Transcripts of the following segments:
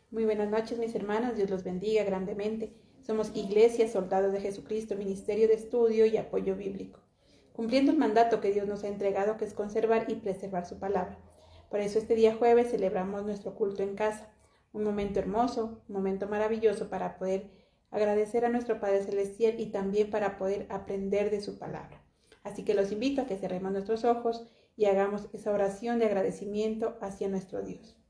Muy buenas noches, mis hermanos. Dios los bendiga grandemente. Somos Iglesia, Soldados de Jesucristo, Ministerio de Estudio y Apoyo Bíblico, cumpliendo el mandato que Dios nos ha entregado, que es conservar y preservar su palabra. Por eso este día jueves celebramos nuestro culto en casa, un momento hermoso, un momento maravilloso para poder agradecer a nuestro Padre Celestial y también para poder aprender de su palabra. Así que los invito a que cerremos nuestros ojos y hagamos esa oración de agradecimiento hacia nuestro Dios.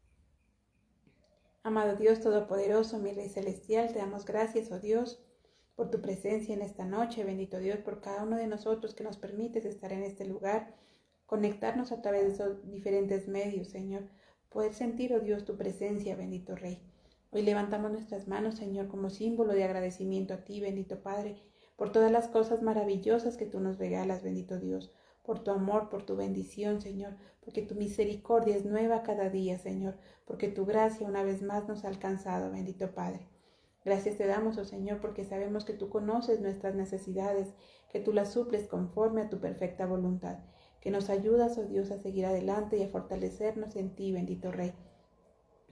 Amado Dios Todopoderoso, mi Rey Celestial, te damos gracias, oh Dios, por tu presencia en esta noche. Bendito Dios, por cada uno de nosotros que nos permites estar en este lugar, conectarnos a través de esos diferentes medios, Señor. Poder sentir, oh Dios, tu presencia, bendito Rey. Hoy levantamos nuestras manos, Señor, como símbolo de agradecimiento a ti, bendito Padre, por todas las cosas maravillosas que tú nos regalas, bendito Dios, por tu amor, por tu bendición, Señor, porque tu misericordia es nueva cada día, Señor, porque tu gracia una vez más nos ha alcanzado, bendito Padre. Gracias te damos, oh Señor, porque sabemos que tú conoces nuestras necesidades, que tú las suples conforme a tu perfecta voluntad, que nos ayudas, oh Dios, a seguir adelante y a fortalecernos en ti, bendito Rey.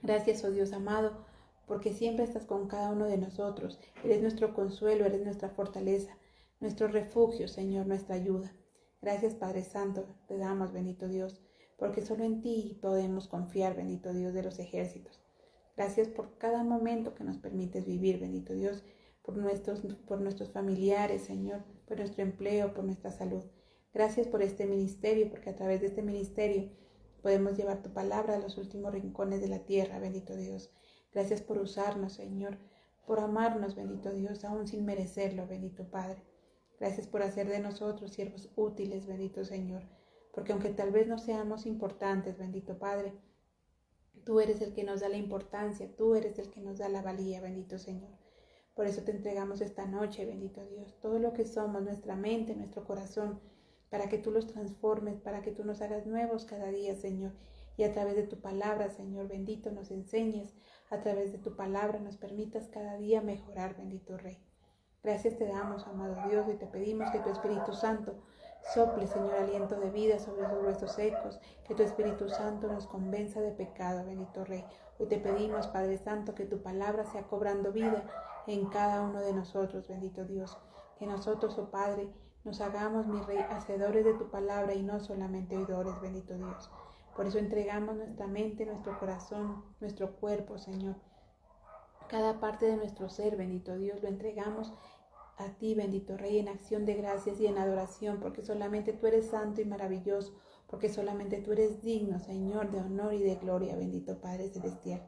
Gracias, oh Dios amado, porque siempre estás con cada uno de nosotros. Eres nuestro consuelo, eres nuestra fortaleza, nuestro refugio, Señor, nuestra ayuda. Gracias, Padre Santo, te damos, bendito Dios, porque solo en ti podemos confiar, bendito Dios de los ejércitos. Gracias por cada momento que nos permites vivir, bendito Dios, por nuestros familiares, Señor, por nuestro empleo, por nuestra salud. Gracias por este ministerio, porque a través de este ministerio podemos llevar tu palabra a los últimos rincones de la tierra, bendito Dios. Gracias por usarnos, Señor, por amarnos, bendito Dios, aún sin merecerlo, bendito Padre. Gracias por hacer de nosotros siervos útiles, bendito Señor, porque aunque tal vez no seamos importantes, bendito Padre, tú eres el que nos da la importancia, tú eres el que nos da la valía, bendito Señor. Por eso te entregamos esta noche, bendito Dios, todo lo que somos, nuestra mente, nuestro corazón, para que tú los transformes, para que tú nos hagas nuevos cada día, Señor. Y a través de tu palabra, Señor, bendito, nos enseñes, a través de tu palabra nos permitas cada día mejorar, bendito Rey. Gracias te damos, amado Dios, y te pedimos que tu Espíritu Santo sople, Señor, aliento de vida sobre esos huesos secos, que tu Espíritu Santo nos convenza de pecado, bendito Rey. Hoy te pedimos, Padre Santo, que tu palabra sea cobrando vida en cada uno de nosotros, bendito Dios. Que nosotros, oh Padre, nos hagamos, mi Rey, hacedores de tu palabra y no solamente oidores, bendito Dios. Por eso entregamos nuestra mente, nuestro corazón, nuestro cuerpo, Señor. Cada parte de nuestro ser, bendito Dios, lo entregamos a ti, bendito Rey, en acción de gracias y en adoración, porque solamente tú eres santo y maravilloso, porque solamente tú eres digno, Señor, de honor y de gloria, bendito Padre Celestial.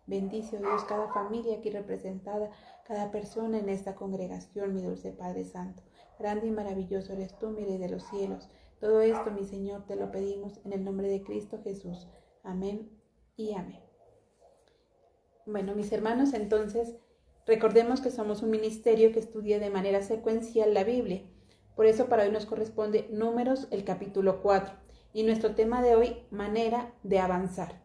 Bendice, oh Dios, cada familia aquí representada, cada persona en esta congregación, mi dulce Padre Santo. Grande y maravilloso eres tú, mi Rey de los cielos. Todo esto, mi Señor, te lo pedimos en el nombre de Cristo Jesús. Amén y amén. Bueno, mis hermanos, entonces, recordemos que somos un ministerio que estudia de manera secuencial la Biblia. Por eso para hoy nos corresponde Números, el capítulo 4. Y nuestro tema de hoy, manera de avanzar.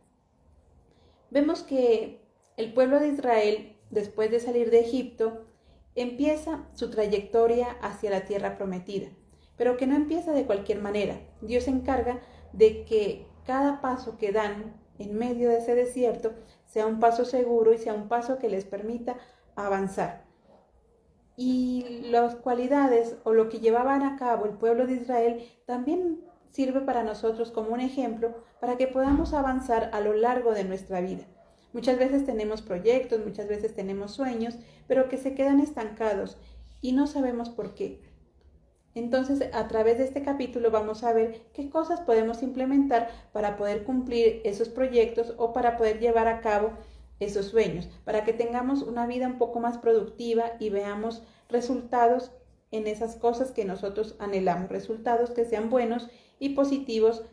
Vemos que el pueblo de Israel, después de salir de Egipto, empieza su trayectoria hacia la tierra prometida, pero que no empieza de cualquier manera. Dios se encarga de que cada paso que dan en medio de ese desierto sea un paso seguro y sea un paso que les permita avanzar. Y las cualidades o lo que llevaban a cabo el pueblo de Israel también sirve para nosotros como un ejemplo para que podamos avanzar a lo largo de nuestra vida. Muchas veces tenemos proyectos, muchas veces tenemos sueños, pero que se quedan estancados y no sabemos por qué. Entonces, a través de este capítulo vamos a ver qué cosas podemos implementar para poder cumplir esos proyectos o para poder llevar a cabo esos sueños, para que tengamos una vida un poco más productiva y veamos resultados en esas cosas que nosotros anhelamos, resultados que sean buenos y positivos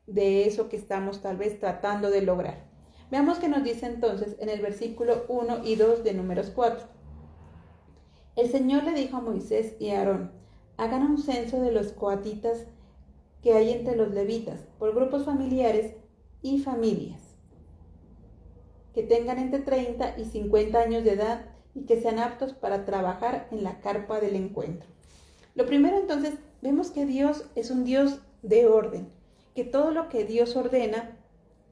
de eso que estamos tal vez tratando de lograr. Veamos qué nos dice entonces en el versículo 1 y 2 de Números 4. El Señor le dijo a Moisés y a Aarón: hagan un censo de los coatitas que hay entre los levitas, por grupos familiares y familias, que tengan entre 30 y 50 años de edad y que sean aptos para trabajar en la carpa del encuentro. Lo primero entonces, vemos que Dios es un Dios de orden, que todo lo que Dios ordena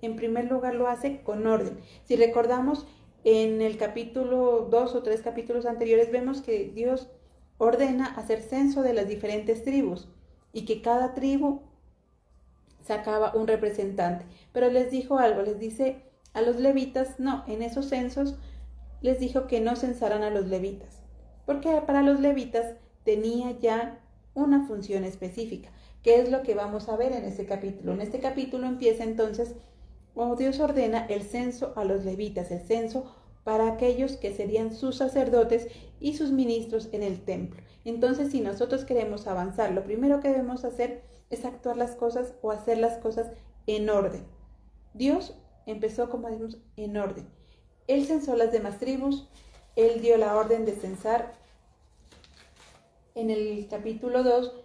en primer lugar lo hace con orden. Si recordamos, en el capítulo 2 o 3 capítulos anteriores vemos que Dios ordena hacer censo de las diferentes tribus y que cada tribu sacaba un representante. Pero les dijo algo, les dice a los levitas, no, en esos censos les dijo que no censaran a los levitas, porque para los levitas tenía ya una función específica, que es lo que vamos a ver en este capítulo. En este capítulo empieza entonces, Dios ordena el censo a los levitas, el censo para aquellos que serían sus sacerdotes y sus ministros en el templo. Entonces, si nosotros queremos avanzar, lo primero que debemos hacer es actuar las cosas o hacer las cosas en orden. Dios empezó, como decimos, en orden. Él censó las demás tribus, Él dio la orden de censar. En el capítulo 2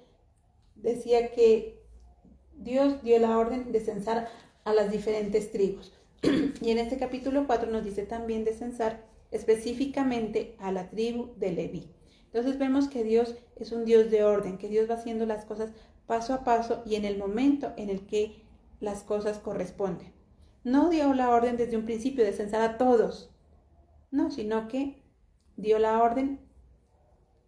decía que Dios dio la orden de censar a las diferentes tribus. Y en este capítulo 4 nos dice también de censar específicamente a la tribu de Leví. Entonces vemos que Dios es un Dios de orden, que Dios va haciendo las cosas paso a paso y en el momento en el que las cosas corresponden. No dio la orden desde un principio de censar a todos, no, sino que dio la orden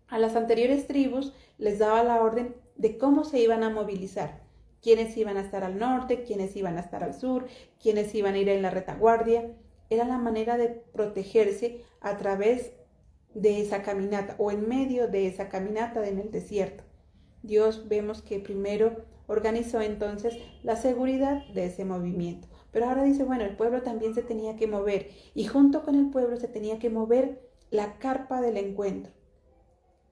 a las anteriores tribus, les daba la orden de cómo se iban a movilizar, quiénes iban a estar al norte, quiénes iban a estar al sur, quiénes iban a ir en la retaguardia. Era la manera de protegerse a través de esa caminata o en medio de esa caminata en el desierto. Dios vemos que primero organizó entonces la seguridad de ese movimiento. Pero ahora dice, bueno, el pueblo también se tenía que mover y junto con el pueblo se tenía que mover la carpa del encuentro.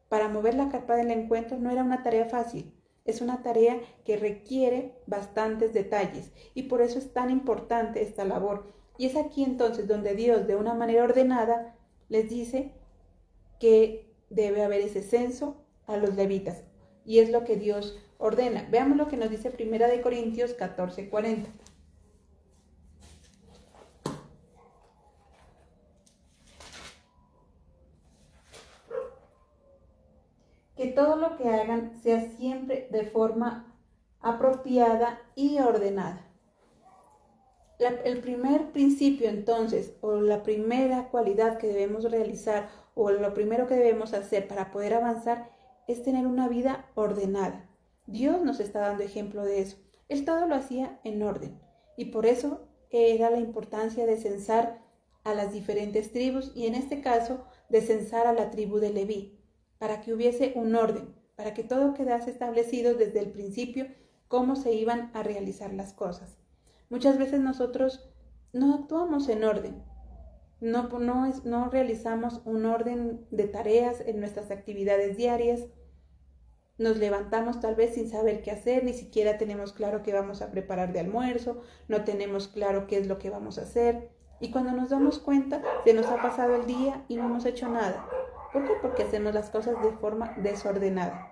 Para mover la carpa del encuentro no era una tarea fácil, es una tarea que requiere bastantes detalles y por eso es tan importante esta labor. Y es aquí entonces donde Dios, de una manera ordenada, les dice que debe haber ese censo a los levitas. Y es lo que Dios ordena. Veamos lo que nos dice 1 Corintios 14:40. Que todo lo que hagan sea siempre de forma apropiada y ordenada. El primer principio entonces, o la primera cualidad que debemos realizar, o lo primero que debemos hacer para poder avanzar, es tener una vida ordenada. Dios nos está dando ejemplo de eso. Él todo lo hacía en orden. Y por eso era la importancia de censar a las diferentes tribus, y en este caso, de censar a la tribu de Leví, para que hubiese un orden, para que todo quedase establecido desde el principio, cómo se iban a realizar las cosas. Muchas veces nosotros no actuamos en orden, no realizamos un orden de tareas en nuestras actividades diarias, nos levantamos tal vez sin saber qué hacer, ni siquiera tenemos claro qué vamos a preparar de almuerzo, no tenemos claro qué es lo que vamos a hacer, y cuando nos damos cuenta, se nos ha pasado el día y no hemos hecho nada. ¿Por qué? Porque hacemos las cosas de forma desordenada.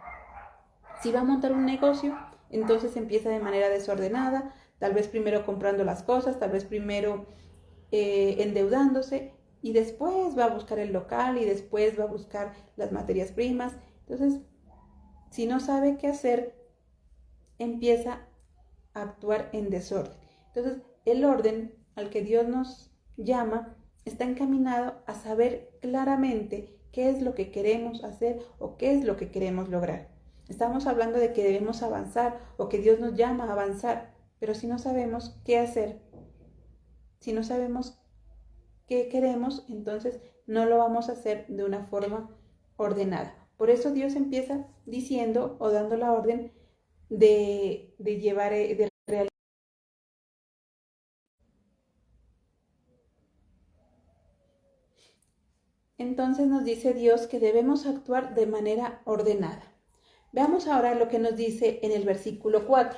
Si va a montar un negocio, entonces empieza de manera desordenada, tal vez primero comprando las cosas, tal vez primero endeudándose y después va a buscar el local y después va a buscar las materias primas. Entonces, si no sabe qué hacer, empieza a actuar en desorden. Entonces, el orden al que Dios nos llama está encaminado a saber claramente qué es lo que queremos hacer o qué es lo que queremos lograr. Estamos hablando de que debemos avanzar o que Dios nos llama a avanzar, pero si no sabemos qué hacer, si no sabemos qué queremos, entonces no lo vamos a hacer de una forma ordenada. Por eso Dios empieza diciendo o dando la orden de llevar, de realizar. Entonces nos dice Dios que debemos actuar de manera ordenada. Veamos ahora lo que nos dice en el versículo 4.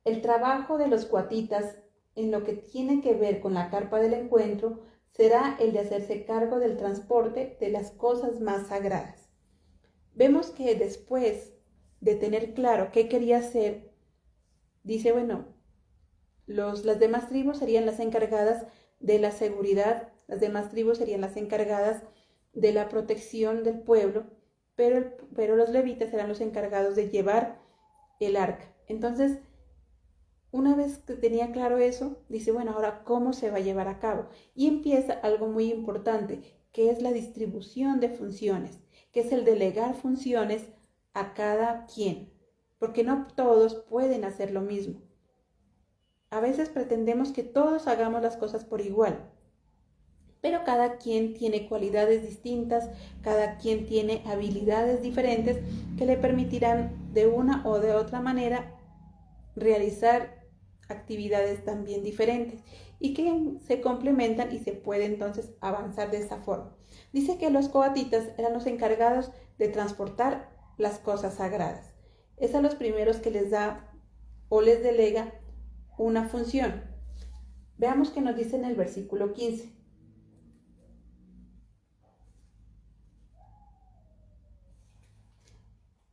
El trabajo de los cuatitas en lo que tiene que ver con la carpa del encuentro será el de hacerse cargo del transporte de las cosas más sagradas. Vemos que después de tener claro qué quería hacer, dice, bueno, las demás tribus serían las encargadas de la seguridad, las demás tribus serían las encargadas de la protección del pueblo, pero los levitas eran los encargados de llevar el arca. Entonces, Una vez que tenía claro eso, dice, bueno, ahora ¿cómo se va a llevar a cabo? Y empieza algo muy importante, que es la distribución de funciones, que es el delegar funciones a cada quien, porque no todos pueden hacer lo mismo. A veces pretendemos que todos hagamos las cosas por igual, pero cada quien tiene cualidades distintas, cada quien tiene habilidades diferentes que le permitirán de una o de otra manera realizar actividades también diferentes y que se complementan y se puede entonces avanzar de esa forma. Dice que los coatitas eran los encargados de transportar las cosas sagradas. Es a los primeros que les da o les delega una función. Veamos qué nos dice en el versículo 15.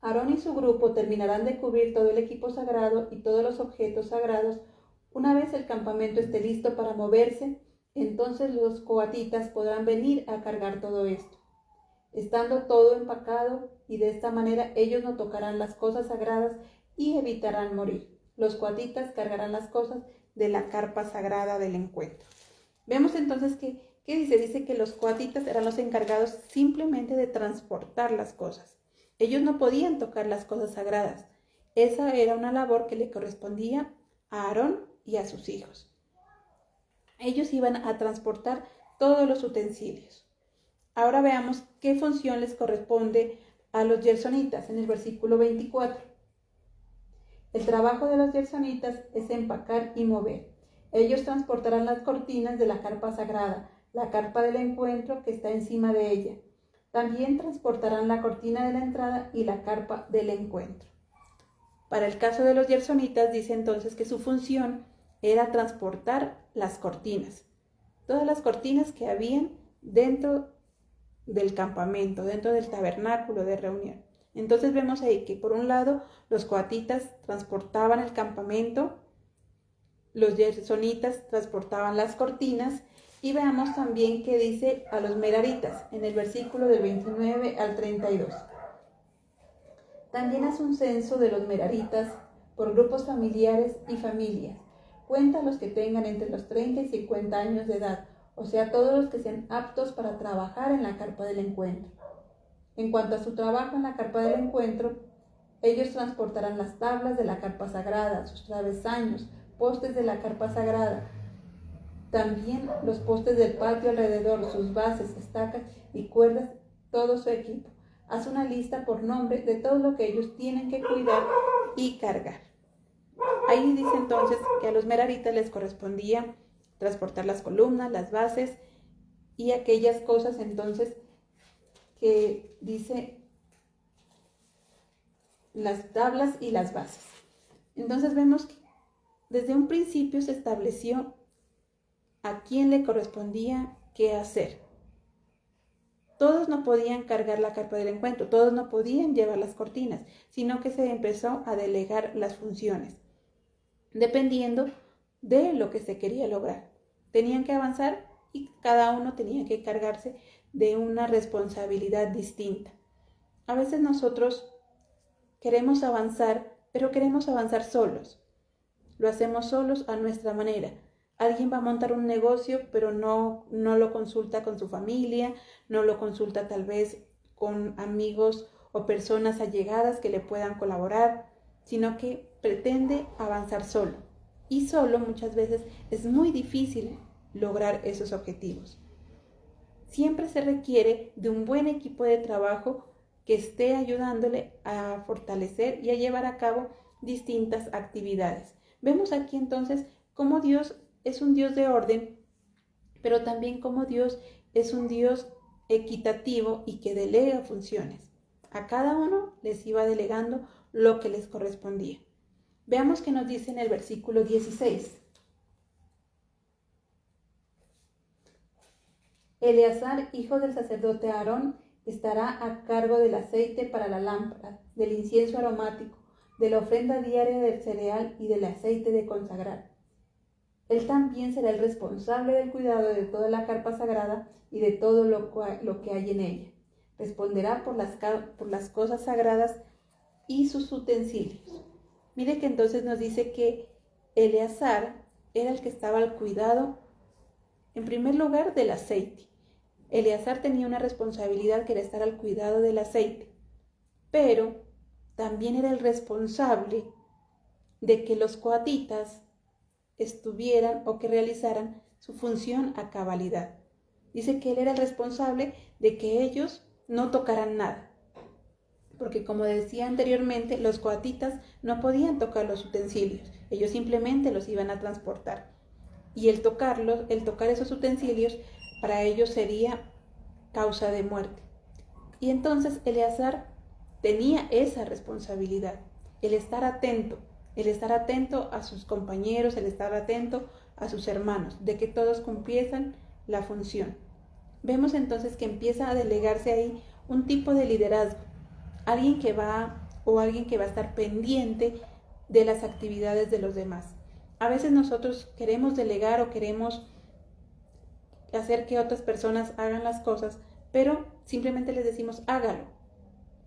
Aarón y su grupo terminarán de cubrir todo el equipo sagrado y todos los objetos sagrados. Una vez el campamento esté listo para moverse, entonces los coatitas podrán venir a cargar todo esto, estando todo empacado, y de esta manera ellos no tocarán las cosas sagradas y evitarán morir. Los coatitas cargarán las cosas de la carpa sagrada del encuentro. Vemos entonces ¿qué dice? Dice que los coatitas eran los encargados simplemente de transportar las cosas. Ellos no podían tocar las cosas sagradas. Esa era una labor que le correspondía a Aarón y a sus hijos. Ellos iban a transportar todos los utensilios. Ahora veamos qué función les corresponde a los gersonitas en el versículo 24. El trabajo de los gersonitas es empacar y mover. Ellos transportarán las cortinas de la carpa sagrada, la carpa del encuentro que está encima de ella. También transportarán la cortina de la entrada y la carpa del encuentro. Para el caso de los gersonitas, dice entonces que su función era transportar las cortinas, todas las cortinas que habían dentro del campamento, dentro del tabernáculo de reunión. Entonces vemos ahí que por un lado los coatitas transportaban el campamento, los gersonitas transportaban las cortinas, y veamos también qué dice a los meraritas en el versículo del 29 al 32. También haz un censo de los meraritas por grupos familiares y familias. Cuenta a los que tengan entre los 30 y 50 años de edad, o sea, todos los que sean aptos para trabajar en la carpa del encuentro. En cuanto a su trabajo en la carpa del encuentro, ellos transportarán las tablas de la carpa sagrada, sus travesaños, postes de la carpa sagrada, también los postes del patio alrededor, sus bases, estacas y cuerdas, todo su equipo. Haz una lista por nombre de todo lo que ellos tienen que cuidar y cargar. Ahí dice entonces que a los meraritas les correspondía transportar las columnas, las bases y aquellas cosas entonces que dice las tablas y las bases. Entonces vemos que desde un principio se estableció a quién le correspondía qué hacer. Todos no podían cargar la carpa del encuentro, todos no podían llevar las cortinas, sino que se empezó a delegar las funciones, dependiendo de lo que se quería lograr. Tenían que avanzar y cada uno tenía que cargarse de una responsabilidad distinta. A veces nosotros queremos avanzar, pero queremos avanzar solos. Lo hacemos solos a nuestra manera. Alguien va a montar un negocio, pero no lo consulta con su familia, no lo consulta tal vez con amigos o personas allegadas que le puedan colaborar, sino que pretende avanzar solo. Y solo muchas veces es muy difícil lograr esos objetivos. Siempre se requiere de un buen equipo de trabajo que esté ayudándole a fortalecer y a llevar a cabo distintas actividades. Vemos aquí entonces cómo Dios es un Dios de orden, pero también como Dios es un Dios equitativo y que delega funciones. A cada uno les iba delegando lo que les correspondía. Veamos qué nos dice en el versículo 16. Eleazar, hijo del sacerdote Aarón, estará a cargo del aceite para la lámpara, del incienso aromático, de la ofrenda diaria del cereal y del aceite de consagrar. Él también será el responsable del cuidado de toda la carpa sagrada y de todo lo que hay en ella. Responderá por las cosas sagradas y sus utensilios. Mire que entonces nos dice que Eleazar era el que estaba al cuidado, en primer lugar, del aceite. Eleazar tenía una responsabilidad que era estar al cuidado del aceite, pero también era el responsable de que los coatitas estuvieran o que realizaran su función a cabalidad. Dice que él era el responsable de que ellos no tocaran nada, porque como decía anteriormente, los coatitas no podían tocar los utensilios, ellos simplemente los iban a transportar. Y el tocar esos utensilios, para ellos sería causa de muerte. Y entonces Eleazar tenía esa responsabilidad, el estar atento a sus compañeros, el estar atento a sus hermanos, de que todos cumpliesen la función. Vemos entonces que empieza a delegarse ahí un tipo de liderazgo, alguien que va a estar pendiente de las actividades de los demás. A veces nosotros queremos delegar o queremos hacer que otras personas hagan las cosas, pero simplemente les decimos hágalo,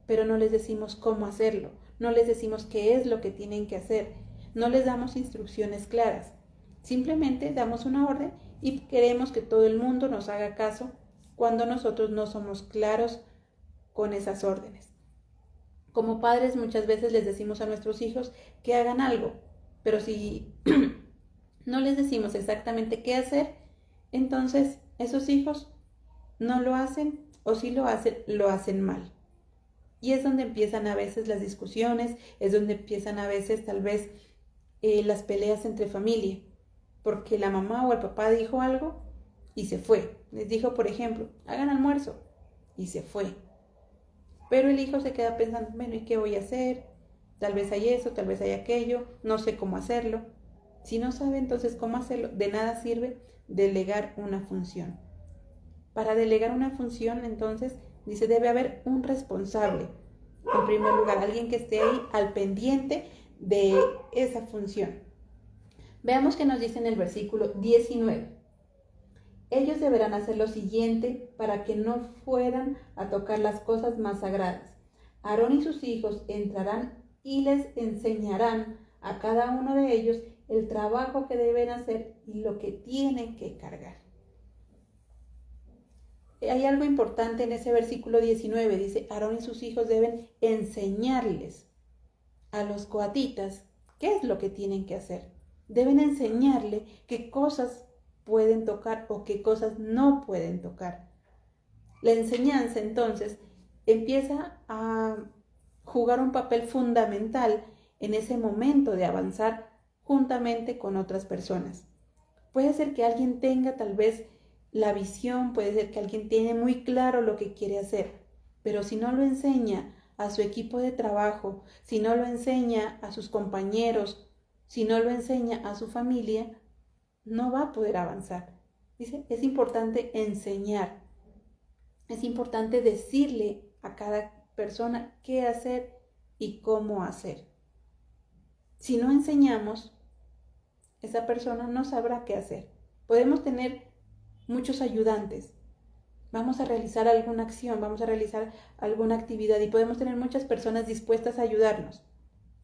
pero no les decimos cómo hacerlo, no les decimos qué es lo que tienen que hacer, no les damos instrucciones claras, simplemente damos una orden y queremos que todo el mundo nos haga caso cuando nosotros no somos claros con esas órdenes. Como padres muchas veces les decimos a nuestros hijos que hagan algo, pero si no les decimos exactamente qué hacer, entonces esos hijos no lo hacen, o si lo hacen mal. Y es donde empiezan a veces las discusiones, es donde empiezan a veces tal vez las peleas entre familia, porque la mamá o el papá dijo algo y se fue. Les dijo, por ejemplo, hagan almuerzo y se fue. Pero el hijo se queda pensando, bueno, ¿y qué voy a hacer? Tal vez hay eso, tal vez hay aquello, no sé cómo hacerlo. Si no sabe entonces cómo hacerlo, de nada sirve delegar una función. Para delegar una función, entonces, dice, debe haber un responsable. En primer lugar, alguien que esté ahí al pendiente de esa función. Veamos qué nos dice en el versículo 19. Ellos deberán hacer lo siguiente para que no fueran a tocar las cosas más sagradas. Aarón y sus hijos entrarán y les enseñarán a cada uno de ellos el trabajo que deben hacer y lo que tienen que cargar. Hay algo importante en ese versículo 19, dice, Aarón y sus hijos deben enseñarles a los coatitas qué es lo que tienen que hacer. Deben enseñarle qué cosas pueden tocar o qué cosas no pueden tocar. La enseñanza entonces empieza a jugar un papel fundamental en ese momento de avanzar juntamente con otras personas. Puede ser que alguien tenga tal vez la visión, puede ser que alguien tiene muy claro lo que quiere hacer, pero si no lo enseña a su equipo de trabajo, si no lo enseña a sus compañeros, si no lo enseña a su familia, no va a poder avanzar. Dice, es importante enseñar, es importante decirle a cada persona qué hacer y cómo hacer. Si no enseñamos, esa persona no sabrá qué hacer. Podemos tener muchos ayudantes, vamos a realizar alguna acción, vamos a realizar alguna actividad y podemos tener muchas personas dispuestas a ayudarnos,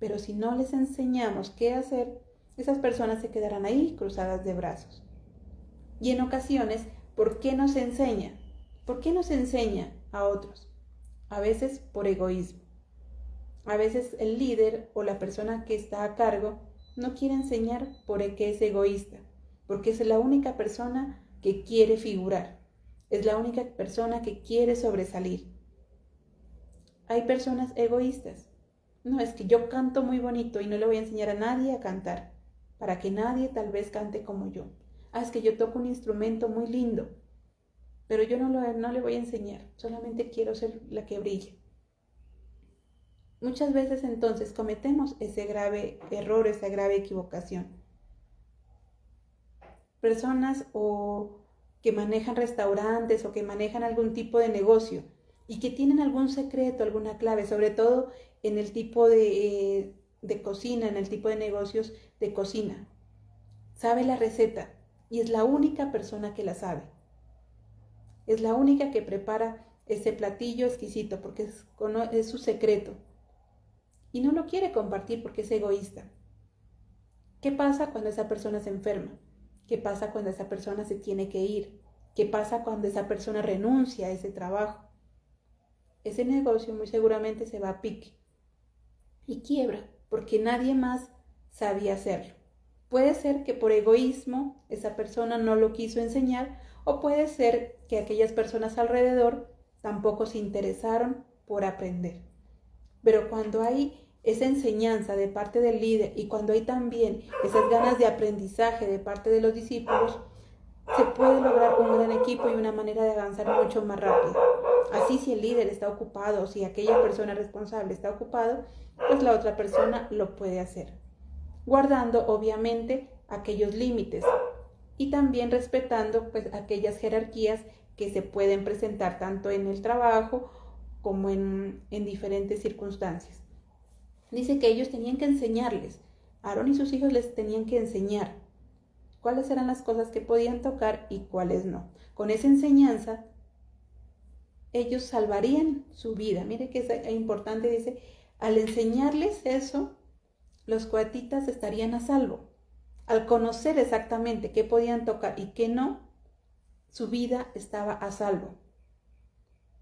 pero si no les enseñamos qué hacer, esas personas se quedarán ahí cruzadas de brazos. Y en ocasiones, ¿por qué no se enseña? ¿Por qué no se enseña a otros? A veces por egoísmo. A veces el líder o la persona que está a cargo no quiere enseñar porque es egoísta, porque es la única persona que quiere figurar, es la única persona que quiere sobresalir. Hay personas egoístas. No, es que yo canto muy bonito y no le voy a enseñar a nadie a cantar, para que nadie tal vez cante como yo. Es que yo toco un instrumento muy lindo, pero yo no le voy a enseñar, solamente quiero ser la que brille. Muchas veces entonces cometemos ese grave error, esa grave equivocación. Personas que manejan restaurantes o que manejan algún tipo de negocio y que tienen algún secreto, alguna clave, sobre todo en el tipo de cocina, en el tipo de negocios de cocina. Sabe la receta y es la única persona que la sabe. Es la única que prepara ese platillo exquisito porque es su secreto. Y no lo quiere compartir porque es egoísta. ¿Qué pasa cuando esa persona se enferma? ¿Qué pasa cuando esa persona se tiene que ir? ¿Qué pasa cuando esa persona renuncia a ese trabajo? Ese negocio muy seguramente se va a pique y quiebra porque nadie más sabía hacerlo. Puede ser que por egoísmo esa persona no lo quiso enseñar, o puede ser que aquellas personas alrededor tampoco se interesaron por aprender. Pero cuando hay esa enseñanza de parte del líder y cuando hay también esas ganas de aprendizaje de parte de los discípulos, se puede lograr un gran equipo y una manera de avanzar mucho más rápido. Así, si el líder está ocupado o si aquella persona responsable está ocupado, pues la otra persona lo puede hacer, guardando obviamente aquellos límites y también respetando pues aquellas jerarquías que se pueden presentar tanto en el trabajo como en diferentes circunstancias. Dice que ellos tenían que enseñarles, Aarón y sus hijos les tenían que enseñar cuáles eran las cosas que podían tocar y cuáles no. Con esa enseñanza, ellos salvarían su vida. Mire que es importante, dice, al enseñarles eso, los coatitas estarían a salvo. Al conocer exactamente qué podían tocar y qué no, su vida estaba a salvo.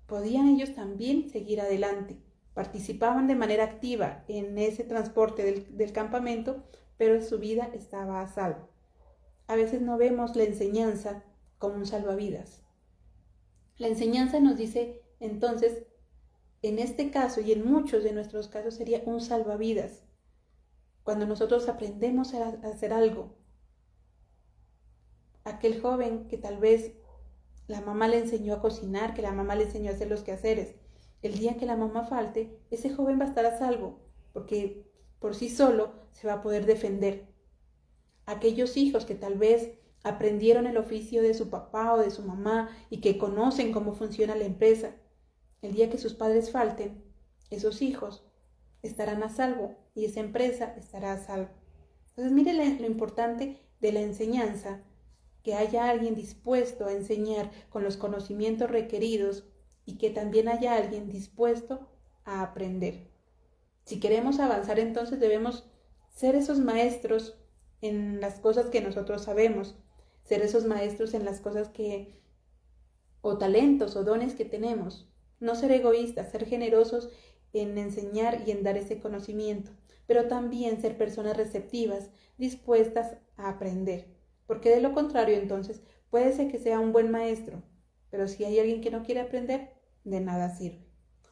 Podían ellos también seguir adelante. Participaban de manera activa en ese transporte del campamento, pero su vida estaba a salvo. A veces no vemos la enseñanza como un salvavidas. La enseñanza nos dice, entonces, en este caso y en muchos de nuestros casos sería un salvavidas. Cuando nosotros aprendemos a hacer algo, aquel joven que tal vez la mamá le enseñó a cocinar, que la mamá le enseñó a hacer los quehaceres, el día que la mamá falte, ese joven va a estar a salvo, porque por sí solo se va a poder defender. Aquellos hijos que tal vez aprendieron el oficio de su papá o de su mamá y que conocen cómo funciona la empresa, el día que sus padres falten, esos hijos estarán a salvo y esa empresa estará a salvo. Entonces, mire lo importante de la enseñanza, que haya alguien dispuesto a enseñar con los conocimientos requeridos y que también haya alguien dispuesto a aprender. Si queremos avanzar, entonces debemos ser esos maestros en las cosas que nosotros sabemos, ser esos maestros en las cosas o talentos o dones que tenemos. No ser egoístas, ser generosos en enseñar y en dar ese conocimiento, pero también ser personas receptivas, dispuestas a aprender. Porque de lo contrario, entonces, puede ser que sea un buen maestro, pero si hay alguien que no quiere aprender, de nada sirve.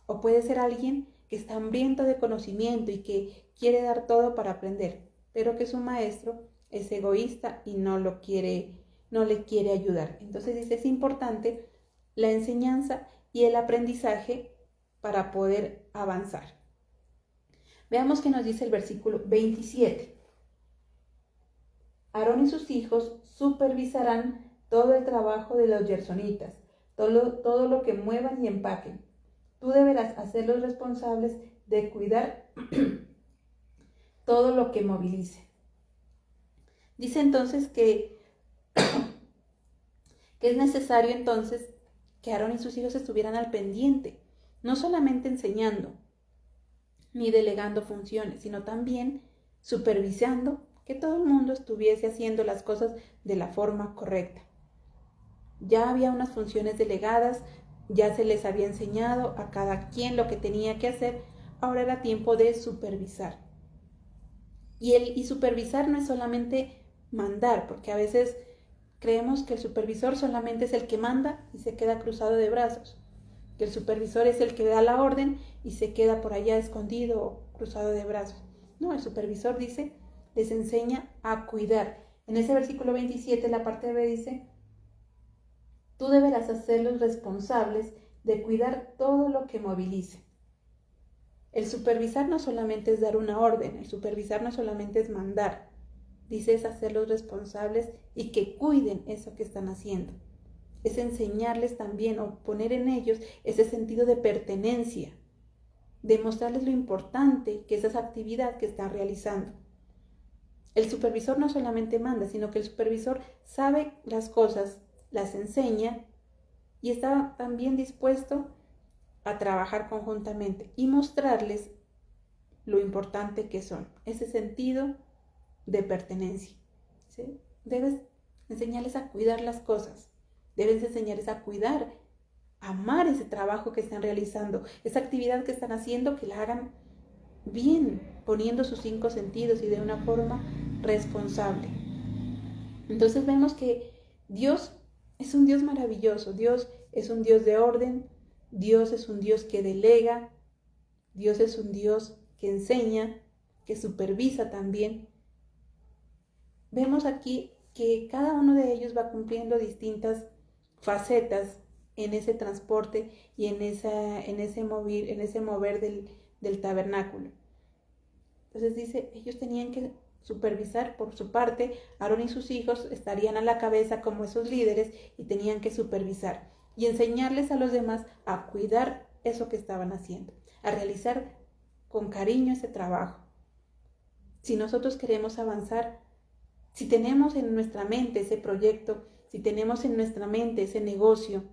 O puede ser alguien que está hambriento de conocimiento y que quiere dar todo para aprender, pero que su maestro es egoísta y no le quiere ayudar. Entonces dice, es importante la enseñanza y el aprendizaje para poder avanzar. Veamos qué nos dice el versículo 27. Aarón y sus hijos supervisarán todo el trabajo de los gersonitas, todo lo que muevan y empaquen. Tú deberás hacerlos responsables de cuidar todo lo que movilice. Dice entonces que es necesario entonces que Aarón y sus hijos estuvieran al pendiente, no solamente enseñando ni delegando funciones, sino también supervisando que todo el mundo estuviese haciendo las cosas de la forma correcta. Ya había unas funciones delegadas, ya se les había enseñado a cada quien lo que tenía que hacer, ahora era tiempo de supervisar. Y supervisar no es solamente mandar, porque a veces creemos que el supervisor solamente es el que manda y se queda cruzado de brazos, que el supervisor es el que da la orden y se queda por allá escondido o cruzado de brazos. No, el supervisor dice, les enseña a cuidar. En ese versículo 27, la parte B dice, tú deberás hacerlos responsables de cuidar todo lo que movilice. El supervisar no solamente es dar una orden, el supervisar no solamente es mandar, dice es hacerlos responsables y que cuiden eso que están haciendo. Es enseñarles también o poner en ellos ese sentido de pertenencia, demostrarles lo importante que es esa actividad que están realizando. El supervisor no solamente manda, sino que el supervisor sabe las cosas, las enseña y está también dispuesto a trabajar conjuntamente y mostrarles lo importante que son. Ese sentido de pertenencia, ¿sí? Debes enseñarles a cuidar las cosas, debes enseñarles a cuidar, a amar ese trabajo que están realizando, esa actividad que están haciendo, que la hagan bien, poniendo sus 5 sentidos y de una forma responsable. Entonces vemos que Dios es un Dios maravilloso, Dios es un Dios de orden, Dios es un Dios que delega, Dios es un Dios que enseña, que supervisa también. Vemos aquí que cada uno de ellos va cumpliendo distintas facetas en ese transporte y en ese mover del tabernáculo. Entonces dice, ellos tenían que supervisar por su parte. Aarón y sus hijos estarían a la cabeza como esos líderes y tenían que supervisar y enseñarles a los demás a cuidar eso que estaban haciendo, a realizar con cariño ese trabajo. Si nosotros queremos avanzar, si tenemos en nuestra mente ese proyecto, si tenemos en nuestra mente ese negocio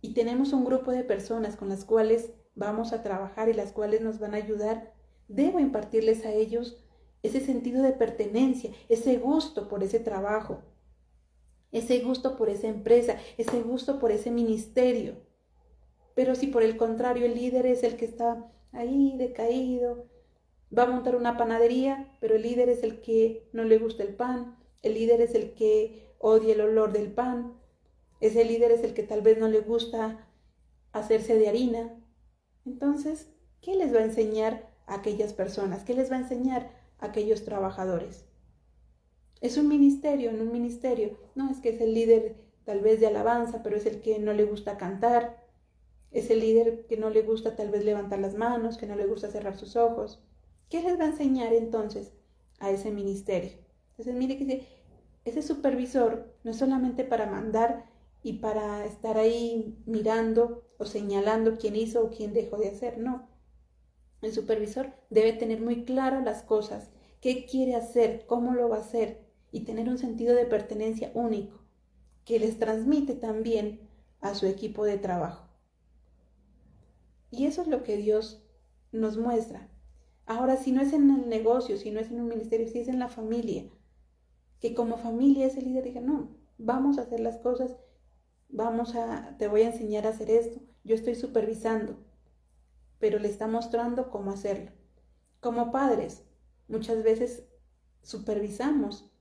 y tenemos un grupo de personas con las cuales vamos a trabajar y las cuales nos van a ayudar, debo impartirles a ellos ese sentido de pertenencia, ese gusto por ese trabajo, ese gusto por esa empresa, ese gusto por ese ministerio. Pero si por el contrario el líder es el que está ahí decaído, va a montar una panadería, pero el líder es el que no le gusta el pan, el líder es el que odia el olor del pan, ese líder es el que tal vez no le gusta hacerse de harina. Entonces, ¿qué les va a enseñar a aquellas personas? ¿Qué les va a enseñar a aquellos trabajadores? Es un ministerio, en un ministerio, no es que es el líder tal vez de alabanza, pero es el que no le gusta cantar, es el líder que no le gusta tal vez levantar las manos, que no le gusta cerrar sus ojos. ¿Qué les va a enseñar entonces a ese ministerio? Entonces mire que ese supervisor no es solamente para mandar y para estar ahí mirando o señalando quién hizo o quién dejó de hacer, no. El supervisor debe tener muy claras las cosas, qué quiere hacer, cómo lo va a hacer y tener un sentido de pertenencia único que les transmite también a su equipo de trabajo. Y eso es lo que Dios nos muestra. Ahora, si no es en el negocio, si no es en un ministerio, si es en la familia, que como familia ese líder diga, no, vamos a hacer las cosas, te voy a enseñar a hacer esto, yo estoy supervisando, pero le está mostrando cómo hacerlo. Como padres, muchas veces supervisamos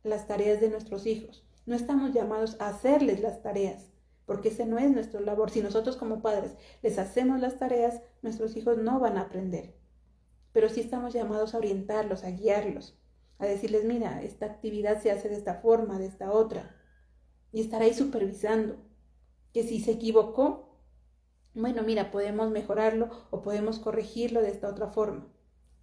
las tareas de nuestros hijos. No estamos llamados a hacerles las tareas, porque ese no es nuestra labor. Si nosotros como padres les hacemos las tareas, nuestros hijos no van a aprender. Pero sí estamos llamados a orientarlos, a guiarlos, a decirles, mira, esta actividad se hace de esta forma, de esta otra. Y estar ahí supervisando. Que si se equivocó, bueno, mira, podemos mejorarlo o podemos corregirlo de esta otra forma.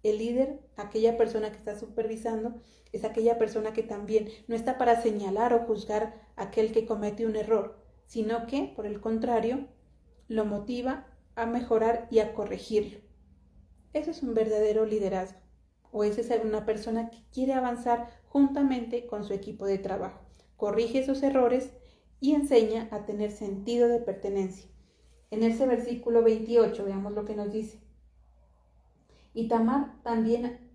El líder, aquella persona que está supervisando, es aquella persona que también no está para señalar o juzgar a aquel que comete un error, sino que, por el contrario, lo motiva a mejorar y a corregirlo. Eso es un verdadero liderazgo, o esa es una persona que quiere avanzar juntamente con su equipo de trabajo. Corrige esos errores y enseña a tener sentido de pertenencia. En ese versículo 28, veamos lo que nos dice. Y Tamar también,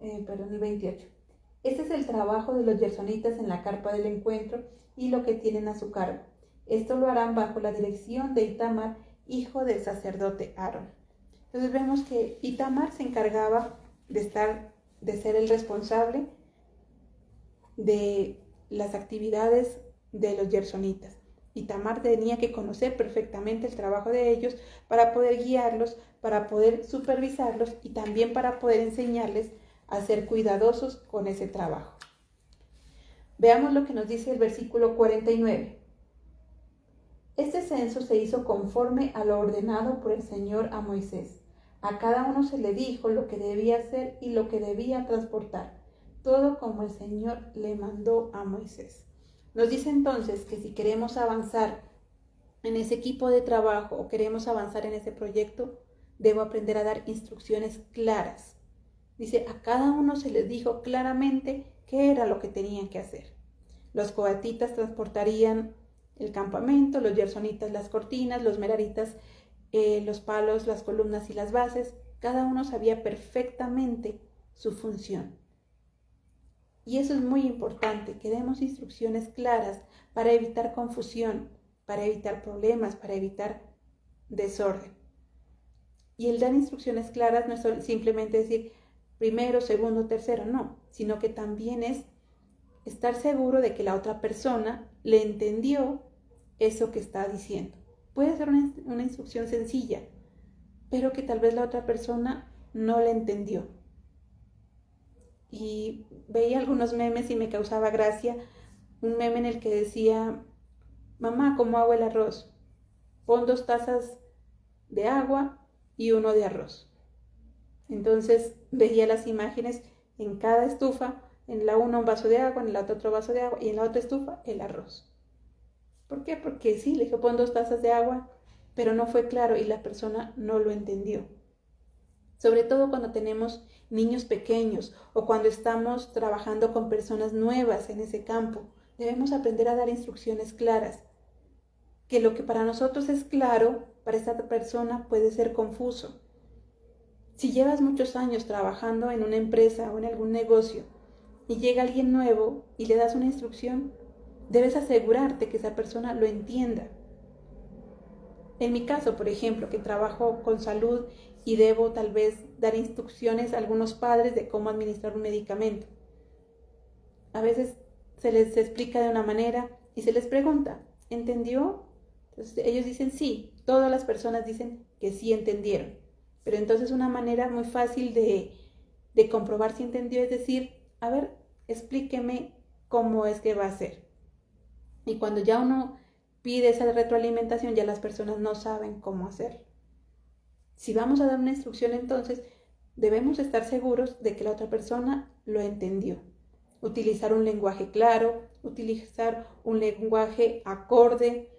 el 28. Este es el trabajo de los gersonitas en la carpa del encuentro y lo que tienen a su cargo. Esto lo harán bajo la dirección de Itamar, hijo del sacerdote Aarón. Entonces vemos que Itamar se encargaba de ser el responsable de las actividades de los gersonitas. Itamar tenía que conocer perfectamente el trabajo de ellos para poder guiarlos, para poder supervisarlos y también para poder enseñarles a ser cuidadosos con ese trabajo. Veamos lo que nos dice el versículo 49. Este censo se hizo conforme a lo ordenado por el Señor a Moisés. A cada uno se le dijo lo que debía hacer y lo que debía transportar, todo como el Señor le mandó a Moisés. Nos dice entonces que si queremos avanzar en ese equipo de trabajo o queremos avanzar en ese proyecto, debo aprender a dar instrucciones claras. Dice, a cada uno se les dijo claramente qué era lo que tenían que hacer. Los coatitas transportarían el campamento, los gersonitas las cortinas, los meraritas los palos, las columnas y las bases. Cada uno sabía perfectamente su función. Y eso es muy importante, que demos instrucciones claras para evitar confusión, para evitar problemas, para evitar desorden. Y el dar instrucciones claras no es simplemente decir primero, segundo, tercero, no, sino que también es estar seguro de que la otra persona le entendió eso que está diciendo. Puede ser una instrucción sencilla, pero que tal vez la otra persona no la entendió. Y veía algunos memes y me causaba gracia un meme en el que decía: mamá, ¿cómo hago el arroz? Pon 2 tazas de agua y 1 de arroz. Entonces veía las imágenes en cada estufa, en la una un vaso de agua, en la otra otro vaso de agua y en la otra estufa el arroz. ¿Por qué? Porque sí, le dije pon 2 tazas de agua, pero no fue claro y la persona no lo entendió. Sobre todo cuando tenemos niños pequeños o cuando estamos trabajando con personas nuevas en ese campo, debemos aprender a dar instrucciones claras. Que lo que para nosotros es claro, para esta persona puede ser confuso. Si llevas muchos años trabajando en una empresa o en algún negocio y llega alguien nuevo y le das una instrucción, debes asegurarte que esa persona lo entienda. En mi caso, por ejemplo, que trabajo con salud y debo tal vez dar instrucciones a algunos padres de cómo administrar un medicamento. A veces se les explica de una manera y se les pregunta, ¿entendió? Entonces ellos dicen sí, todas las personas dicen que sí entendieron. Pero entonces una manera muy fácil de comprobar si entendió es decir, a ver, explíqueme cómo es que va a ser. Y cuando ya uno pide esa retroalimentación, ya las personas no saben cómo hacerlo. Si vamos a dar una instrucción, entonces debemos estar seguros de que la otra persona lo entendió. Utilizar un lenguaje claro, utilizar un lenguaje acorde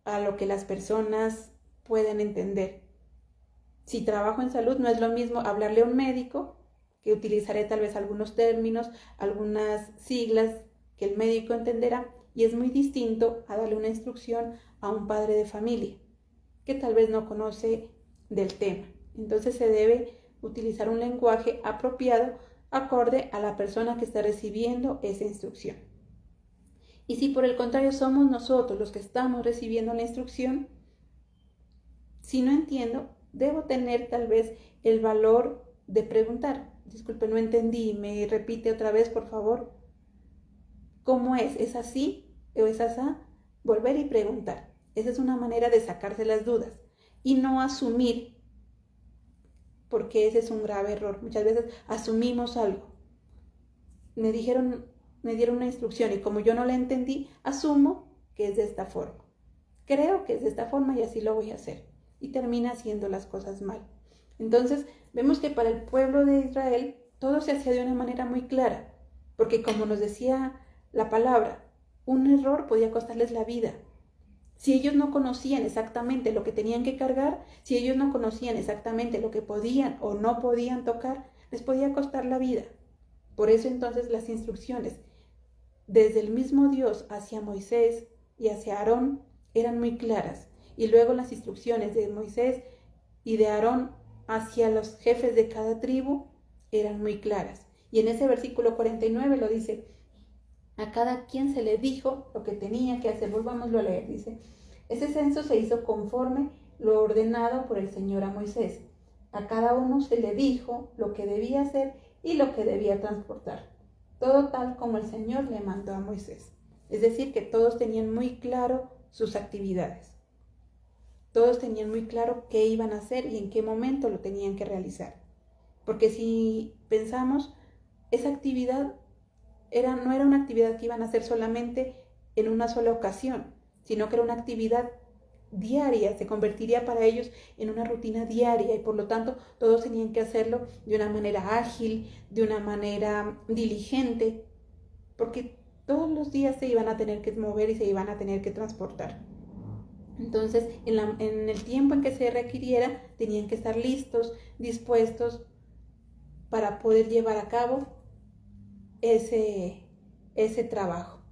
a lo que las personas pueden entender. Si trabajo en salud, no es lo mismo hablarle a un médico, que utilizaré tal vez algunos términos, algunas siglas que el médico entenderá, y es muy distinto a darle una instrucción a un padre de familia, que tal vez no conoce del tema. Entonces se debe utilizar un lenguaje apropiado, acorde a la persona que está recibiendo esa instrucción. Y si por el contrario somos nosotros los que estamos recibiendo la instrucción, si no entiendo, debo tener tal vez el valor de preguntar. Disculpe, no entendí, ¿me repite otra vez, por favor? ¿Cómo es? ¿Es así o es asá? Volver y preguntar. Esa es una manera de sacarse las dudas y no asumir, porque ese es un grave error. Muchas veces asumimos algo. Me dieron una instrucción y como yo no la entendí, asumo que es de esta forma. Creo que es de esta forma y así lo voy a hacer. Y termina haciendo las cosas mal. Entonces, vemos que para el pueblo de Israel todo se hacía de una manera muy clara, porque como nos decía la palabra, un error podía costarles la vida. Si ellos no conocían exactamente lo que tenían que cargar, si ellos no conocían exactamente lo que podían o no podían tocar, les podía costar la vida. Por eso entonces las instrucciones desde el mismo Dios hacia Moisés y hacia Aarón eran muy claras. Y luego las instrucciones de Moisés y de Aarón hacia los jefes de cada tribu eran muy claras. Y en ese versículo 49 lo dice: a cada quien se le dijo lo que tenía que hacer. Volvámoslo a leer, dice: ese censo se hizo conforme lo ordenado por el Señor a Moisés. A cada uno se le dijo lo que debía hacer y lo que debía transportar. Todo tal como el Señor le mandó a Moisés. Es decir, que todos tenían muy claro sus actividades. Todos tenían muy claro qué iban a hacer y en qué momento lo tenían que realizar. Porque si pensamos, esa actividad no era una actividad que iban a hacer solamente en una sola ocasión, sino que era una actividad diaria, se convertiría para ellos en una rutina diaria y por lo tanto todos tenían que hacerlo de una manera ágil, de una manera diligente, porque todos los días se iban a tener que mover y se iban a tener que transportar. Entonces, en el tiempo en que se requiriera, tenían que estar listos, dispuestos para poder llevar a cabo ese trabajo.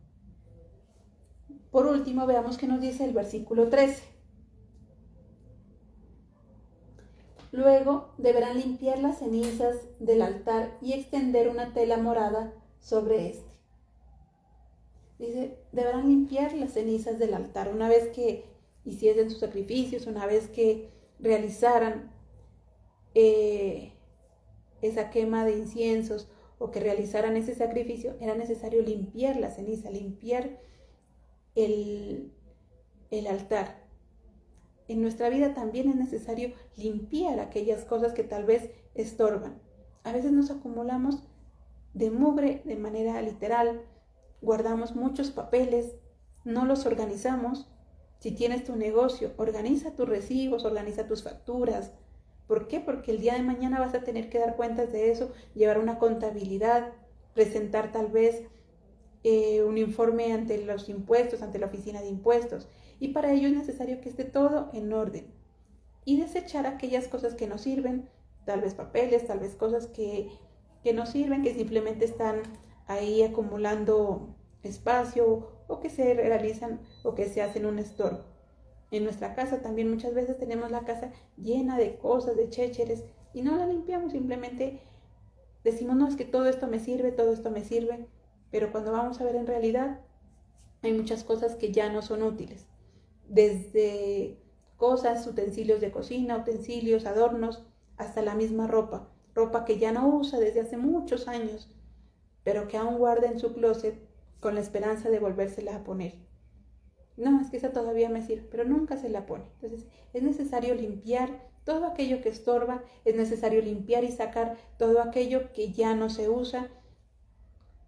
Por último, veamos qué nos dice el versículo 13. Luego deberán limpiar las cenizas del altar y extender una tela morada sobre este. Dice, deberán limpiar las cenizas del altar. Una vez que hiciesen sus sacrificios, una vez que realizaran esa quema de inciensos o que realizaran ese sacrificio, era necesario limpiar la ceniza, limpiar el altar. En nuestra vida también es necesario limpiar aquellas cosas que tal vez estorban. A veces nos acumulamos de mugre de manera literal, guardamos muchos papeles, no los organizamos. Si tienes tu negocio, organiza tus recibos, organiza tus facturas. ¿Por qué? Porque el día de mañana vas a tener que dar cuentas de eso, llevar una contabilidad, presentar tal vez un informe ante los impuestos, ante la oficina de impuestos. Y para ello es necesario que esté todo en orden. Y desechar aquellas cosas que no sirven, tal vez papeles, tal vez cosas que no sirven, que simplemente están ahí acumulando espacio o que se realizan o que se hacen un estorbo. En nuestra casa también muchas veces tenemos la casa llena de cosas, de chécheres, y no la limpiamos, simplemente decimos, no, es que todo esto me sirve, pero cuando vamos a ver en realidad hay muchas cosas que ya no son útiles, desde cosas, utensilios de cocina, utensilios, adornos, hasta la misma ropa que ya no usa desde hace muchos años, pero que aún guarda en su closet con la esperanza de volvérsela a poner. No, es que esa todavía me sirve, pero nunca se la pone. Entonces es necesario limpiar todo aquello que estorba, es necesario limpiar y sacar todo aquello que ya no se usa,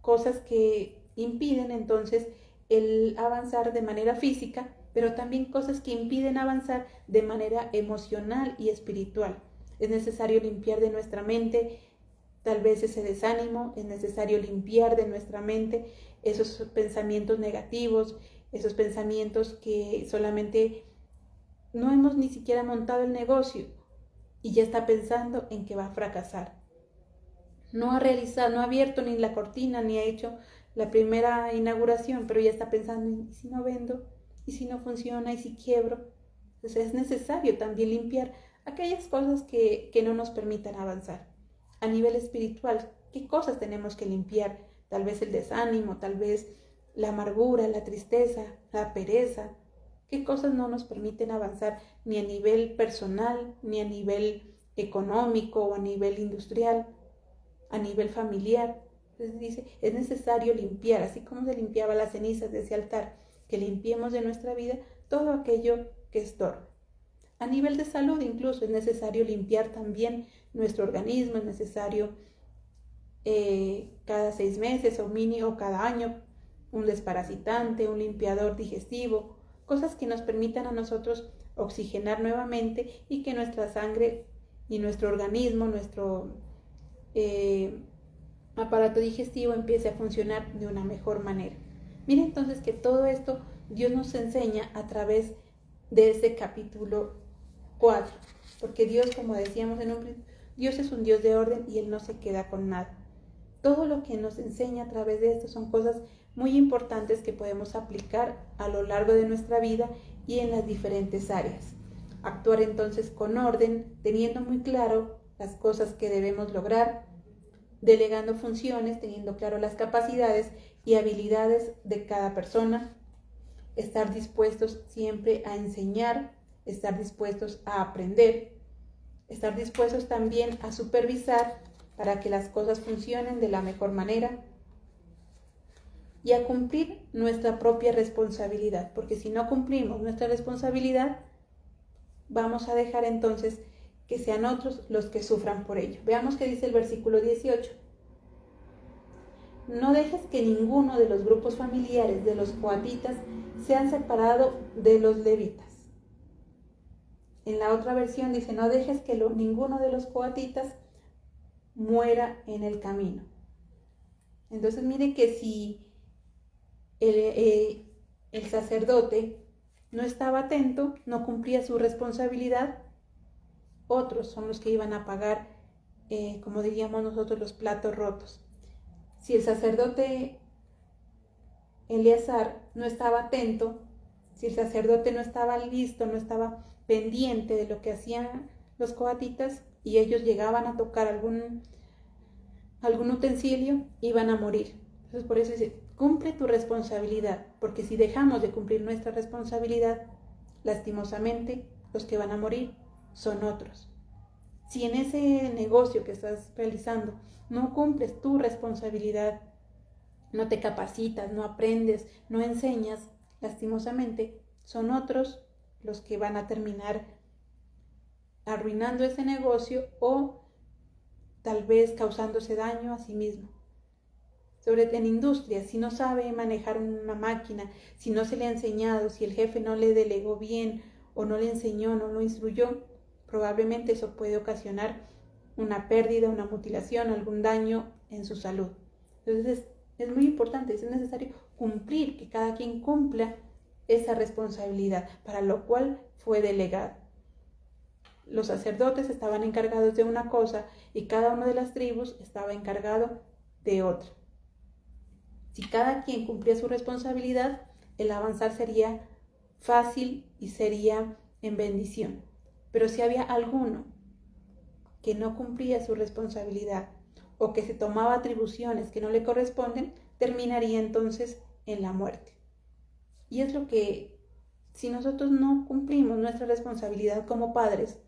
cosas que impiden entonces el avanzar de manera física, pero también cosas que impiden avanzar de manera emocional y espiritual. Es necesario limpiar de nuestra mente tal vez ese desánimo, es necesario limpiar de nuestra mente esos pensamientos negativos, esos pensamientos que solamente no hemos ni siquiera montado el negocio y ya está pensando en que va a fracasar. No ha realizado, no ha abierto ni la cortina, ni ha hecho la primera inauguración, pero ya está pensando en, ¿y si no vendo? ¿Y si no funciona? ¿Y si quiebro? Entonces es necesario también limpiar aquellas cosas que no nos permitan avanzar. A nivel espiritual, ¿qué cosas tenemos que limpiar? Tal vez el desánimo, tal vez la amargura, la tristeza, la pereza. ¿Qué cosas no nos permiten avanzar ni a nivel personal, ni a nivel económico o a nivel industrial, a nivel familiar? Entonces dice, es necesario limpiar, así como se limpiaba las cenizas de ese altar, que limpiemos de nuestra vida todo aquello que estorba. A nivel de salud incluso es necesario limpiar también nuestro organismo, es necesario cada 6 meses o mínimo cada año un desparasitante, un limpiador digestivo, cosas que nos permitan a nosotros oxigenar nuevamente y que nuestra sangre y nuestro organismo, nuestro aparato digestivo empiece a funcionar de una mejor manera. Mira entonces que todo esto Dios nos enseña a través de este capítulo 4, porque Dios, como decíamos en un principio, Dios es un Dios de orden y Él no se queda con nada. Todo lo que nos enseña a través de esto son cosas muy importantes que podemos aplicar a lo largo de nuestra vida y en las diferentes áreas. Actuar entonces con orden, teniendo muy claro las cosas que debemos lograr, delegando funciones, teniendo claro las capacidades y habilidades de cada persona, estar dispuestos siempre a enseñar, estar dispuestos a aprender, estar dispuestos también a supervisar para que las cosas funcionen de la mejor manera y a cumplir nuestra propia responsabilidad, porque si no cumplimos nuestra responsabilidad, vamos a dejar entonces que sean otros los que sufran por ello. Veamos qué dice el versículo 18. No dejes que ninguno de los grupos familiares de los coatitas sean separados de los levitas. En la otra versión dice, no dejes que ninguno de los coatitas muera en el camino. Entonces mire que si el sacerdote no estaba atento, no cumplía su responsabilidad, otros son los que iban a pagar, como diríamos nosotros, los platos rotos. Si el sacerdote Eleazar no estaba atento, si el sacerdote no estaba listo, no estaba pendiente de lo que hacían los coatitas y ellos llegaban a tocar algún utensilio, iban a morir. Entonces por eso dice, cumple tu responsabilidad, porque si dejamos de cumplir nuestra responsabilidad, lastimosamente los que van a morir son otros. Si en ese negocio que estás realizando no cumples tu responsabilidad, no te capacitas, no aprendes, no enseñas, lastimosamente son otros los que van a terminar arruinando ese negocio o tal vez causándose daño a sí mismo. Sobre todo en industria, si no sabe manejar una máquina, si no se le ha enseñado, si el jefe no le delegó bien o no le enseñó, no lo instruyó, probablemente eso puede ocasionar una pérdida, una mutilación, algún daño en su salud. Entonces es muy importante, es necesario cumplir, que cada quien cumpla esa responsabilidad, para lo cual fue delegado. Los sacerdotes estaban encargados de una cosa y cada una de las tribus estaba encargado de otra. Si cada quien cumplía su responsabilidad, el avanzar sería fácil y sería en bendición. Pero si había alguno que no cumplía su responsabilidad o que se tomaba atribuciones que no le corresponden, terminaría entonces en la muerte. Y es lo que, si nosotros no cumplimos nuestra responsabilidad como padres,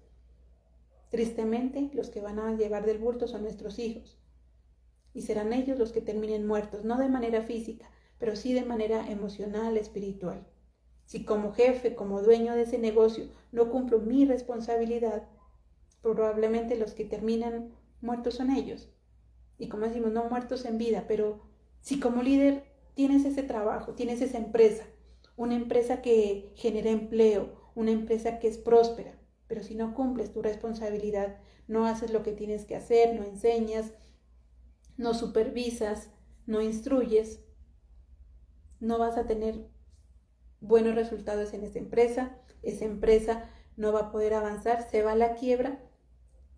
tristemente los que van a llevar del bulto son nuestros hijos. Y serán ellos los que terminen muertos, no de manera física, pero sí de manera emocional, espiritual. Si como jefe, como dueño de ese negocio, no cumplo mi responsabilidad, probablemente los que terminan muertos son ellos. Y como decimos, no muertos en vida, pero si como líder tienes ese trabajo, tienes esa empresa, una empresa que genera empleo, una empresa que es próspera, pero si no cumples tu responsabilidad, no haces lo que tienes que hacer, no enseñas, no supervisas, no instruyes, no vas a tener buenos resultados en esa empresa no va a poder avanzar, se va a la quiebra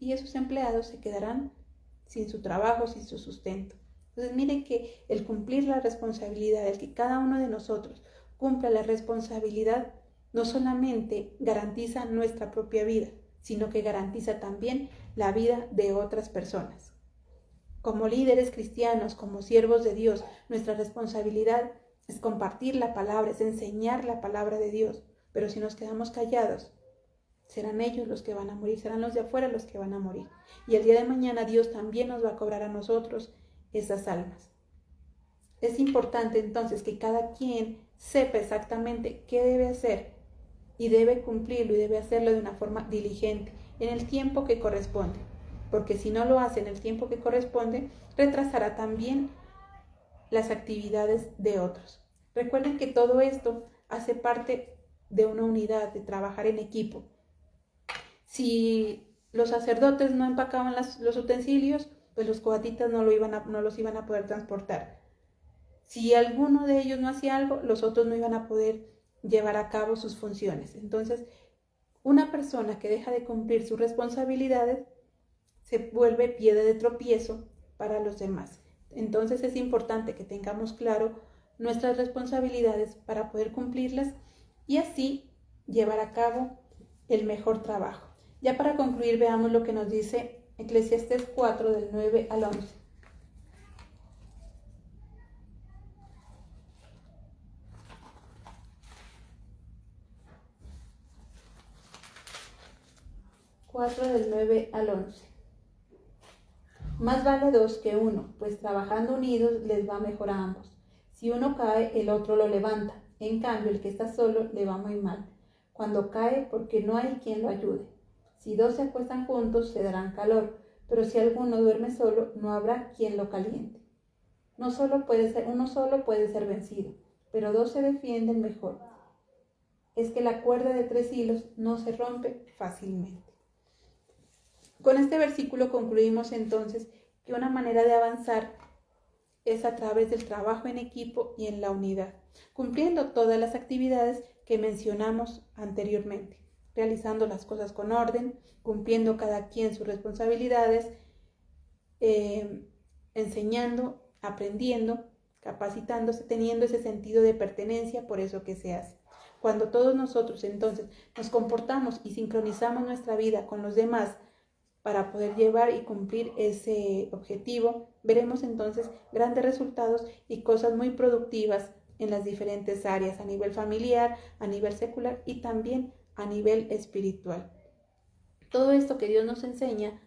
y esos empleados se quedarán sin su trabajo, sin su sustento. Entonces miren que el cumplir la responsabilidad, el que cada uno de nosotros cumpla la responsabilidad, no solamente garantiza nuestra propia vida, sino que garantiza también la vida de otras personas. Como líderes cristianos, como siervos de Dios, nuestra responsabilidad es compartir la palabra, es enseñar la palabra de Dios. Pero si nos quedamos callados, serán ellos los que van a morir, serán los de afuera los que van a morir. Y el día de mañana Dios también nos va a cobrar a nosotros esas almas. Es importante entonces que cada quien sepa exactamente qué debe hacer y debe cumplirlo y debe hacerlo de una forma diligente, en el tiempo que corresponde. Porque si no lo hace en el tiempo que corresponde, retrasará también las actividades de otros. Recuerden que todo esto hace parte de una unidad, de trabajar en equipo. Si los sacerdotes no empacaban los utensilios, pues los coatitas no los iban a poder transportar. Si alguno de ellos no hacía algo, los otros no iban a poder llevar a cabo sus funciones. Entonces, una persona que deja de cumplir sus responsabilidades se vuelve piedra de tropiezo para los demás. Entonces es importante que tengamos claro nuestras responsabilidades para poder cumplirlas y así llevar a cabo el mejor trabajo. Ya para concluir, veamos lo que nos dice Eclesiastés 4 del 9 al 11. Del 9 al 11. Más vale dos que uno, pues trabajando unidos les va mejor a ambos. Si uno cae, el otro lo levanta. En cambio, el que está solo le va muy mal. Cuando cae, porque no hay quien lo ayude. Si dos se acuestan juntos, se darán calor, pero si alguno duerme solo, no habrá quien lo caliente. Uno solo puede ser vencido, pero dos se defienden mejor. Es que la cuerda de 3 hilos no se rompe fácilmente. Con este versículo concluimos entonces que una manera de avanzar es a través del trabajo en equipo y en la unidad, cumpliendo todas las actividades que mencionamos anteriormente, realizando las cosas con orden, cumpliendo cada quien sus responsabilidades, enseñando, aprendiendo, capacitándose, teniendo ese sentido de pertenencia por eso que se hace. Cuando todos nosotros entonces nos comportamos y sincronizamos nuestra vida con los demás, para poder llevar y cumplir ese objetivo, veremos entonces grandes resultados y cosas muy productivas en las diferentes áreas, a nivel familiar, a nivel secular y también a nivel espiritual. Todo esto que Dios nos enseña,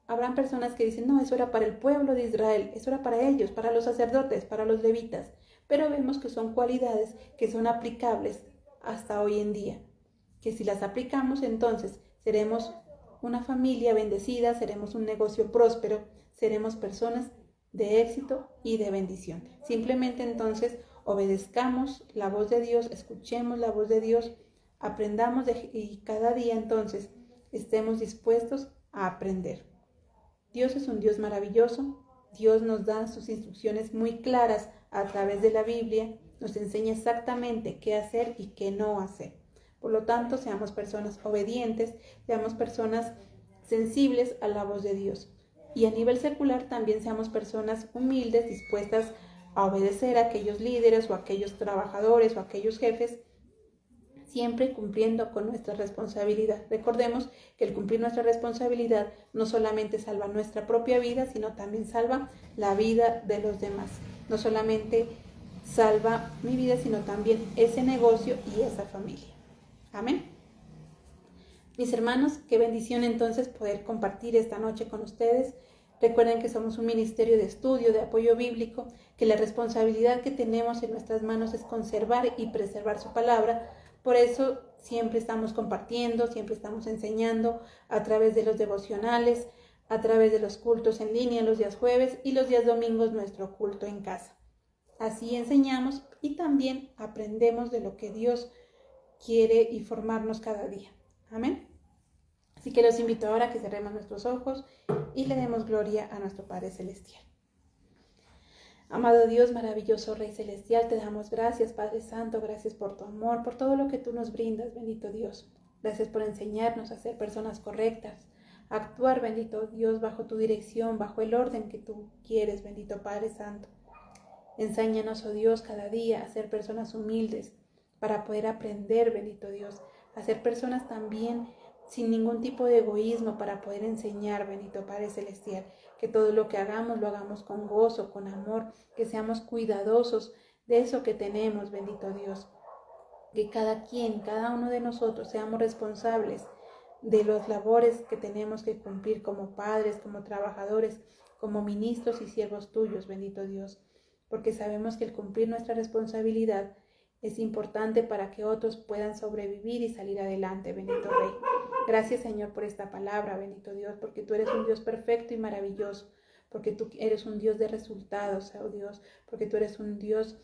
habrán personas que dicen, no, eso era para el pueblo de Israel, eso era para ellos, para los sacerdotes, para los levitas, pero vemos que son cualidades que son aplicables hasta hoy en día, que si las aplicamos entonces seremos una familia bendecida, seremos un negocio próspero, seremos personas de éxito y de bendición. Simplemente entonces obedezcamos la voz de Dios, escuchemos la voz de Dios, aprendamos y cada día entonces estemos dispuestos a aprender. Dios es un Dios maravilloso, Dios nos da sus instrucciones muy claras a través de la Biblia, nos enseña exactamente qué hacer y qué no hacer. Por lo tanto, seamos personas obedientes, seamos personas sensibles a la voz de Dios. Y a nivel secular también seamos personas humildes, dispuestas a obedecer a aquellos líderes o a aquellos trabajadores o a aquellos jefes, siempre cumpliendo con nuestra responsabilidad. Recordemos que el cumplir nuestra responsabilidad no solamente salva nuestra propia vida, sino también salva la vida de los demás. No solamente salva mi vida, sino también ese negocio y esa familia. Amén. Mis hermanos, qué bendición entonces poder compartir esta noche con ustedes. Recuerden que somos un ministerio de estudio, de apoyo bíblico, que la responsabilidad que tenemos en nuestras manos es conservar y preservar su palabra. Por eso siempre estamos compartiendo, siempre estamos enseñando a través de los devocionales, a través de los cultos en línea los días jueves y los días domingos nuestro culto en casa. Así enseñamos y también aprendemos de lo que Dios quiere y formarnos cada día. Amén. Así que los invito ahora a que cerremos nuestros ojos y le demos gloria a nuestro Padre Celestial. Amado Dios, maravilloso Rey Celestial, te damos gracias, Padre Santo, gracias por tu amor, por todo lo que tú nos brindas, bendito Dios. Gracias por enseñarnos a ser personas correctas, a actuar, bendito Dios, bajo tu dirección, bajo el orden que tú quieres, bendito Padre Santo. Enséñanos, oh Dios, cada día a ser personas humildes para poder aprender, bendito Dios, a ser personas también sin ningún tipo de egoísmo para poder enseñar, bendito Padre Celestial, que todo lo que hagamos lo hagamos con gozo, con amor, que seamos cuidadosos de eso que tenemos, bendito Dios, que cada uno de nosotros seamos responsables de los labores que tenemos que cumplir como padres, como trabajadores, como ministros y siervos tuyos, bendito Dios, porque sabemos que el cumplir nuestra responsabilidad es importante para que otros puedan sobrevivir y salir adelante, bendito Rey. Gracias, Señor, por esta palabra, bendito Dios, porque tú eres un Dios perfecto y maravilloso, porque tú eres un Dios de resultados, oh Dios, porque tú eres un Dios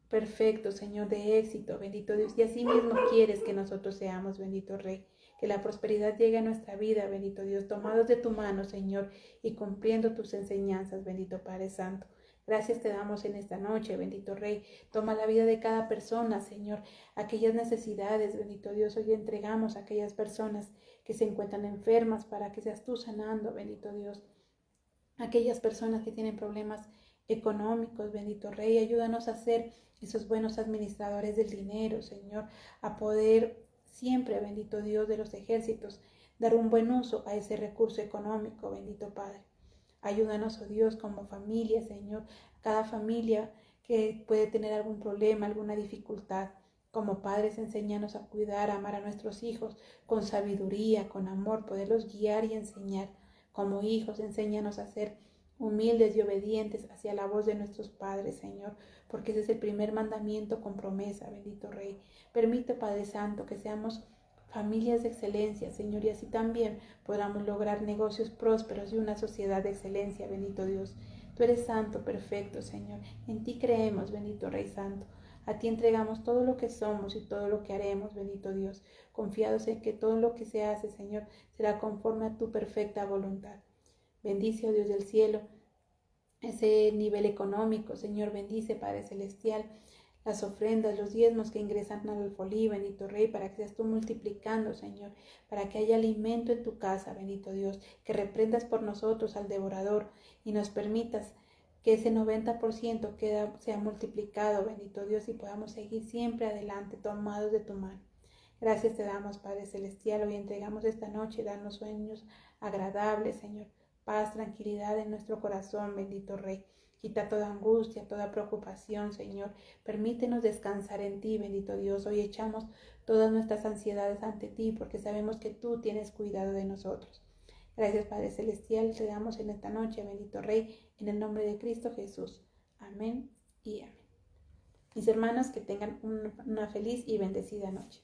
perfecto, Señor, de éxito, bendito Dios, y así mismo quieres que nosotros seamos, bendito Rey, que la prosperidad llegue a nuestra vida, bendito Dios, tomados de tu mano, Señor, y cumpliendo tus enseñanzas, bendito Padre Santo. Gracias te damos en esta noche, bendito Rey. Toma la vida de cada persona, Señor. Aquellas necesidades, bendito Dios, hoy entregamos a aquellas personas que se encuentran enfermas para que seas tú sanando, bendito Dios. Aquellas personas que tienen problemas económicos, bendito Rey, ayúdanos a ser esos buenos administradores del dinero, Señor, a poder siempre, bendito Dios de los ejércitos, dar un buen uso a ese recurso económico, bendito Padre. Ayúdanos, oh Dios, como familia, Señor, cada familia que puede tener algún problema, alguna dificultad. Como padres, enséñanos a cuidar, a amar a nuestros hijos con sabiduría, con amor, poderlos guiar y enseñar. Como hijos, enséñanos a ser humildes y obedientes hacia la voz de nuestros padres, Señor, porque ese es el primer mandamiento con promesa, bendito Rey. Permite, Padre Santo, que seamos familias de excelencia, Señor, y así también podamos lograr negocios prósperos y una sociedad de excelencia, bendito Dios. Tú eres santo, perfecto, Señor. En ti creemos, bendito Rey Santo. A ti entregamos todo lo que somos y todo lo que haremos, bendito Dios, confiados en que todo lo que se hace, Señor, será conforme a tu perfecta voluntad. Bendice, oh Dios del cielo, ese nivel económico, Señor, bendice, Padre Celestial, las ofrendas, los diezmos que ingresan al alfolí, bendito Rey, para que seas tú multiplicando, Señor, para que haya alimento en tu casa, bendito Dios, que reprendas por nosotros al devorador y nos permitas que ese 90% sea multiplicado, bendito Dios, y podamos seguir siempre adelante, tomados de tu mano. Gracias te damos, Padre Celestial. Hoy entregamos esta noche, danos sueños agradables, Señor. Paz, tranquilidad en nuestro corazón, bendito Rey. Quita toda angustia, toda preocupación, Señor. Permítenos descansar en ti, bendito Dios. Hoy echamos todas nuestras ansiedades ante ti porque sabemos que tú tienes cuidado de nosotros. Gracias, Padre Celestial. Te damos en esta noche, bendito Rey, en el nombre de Cristo Jesús. Amén y amén. Mis hermanos, que tengan una feliz y bendecida noche.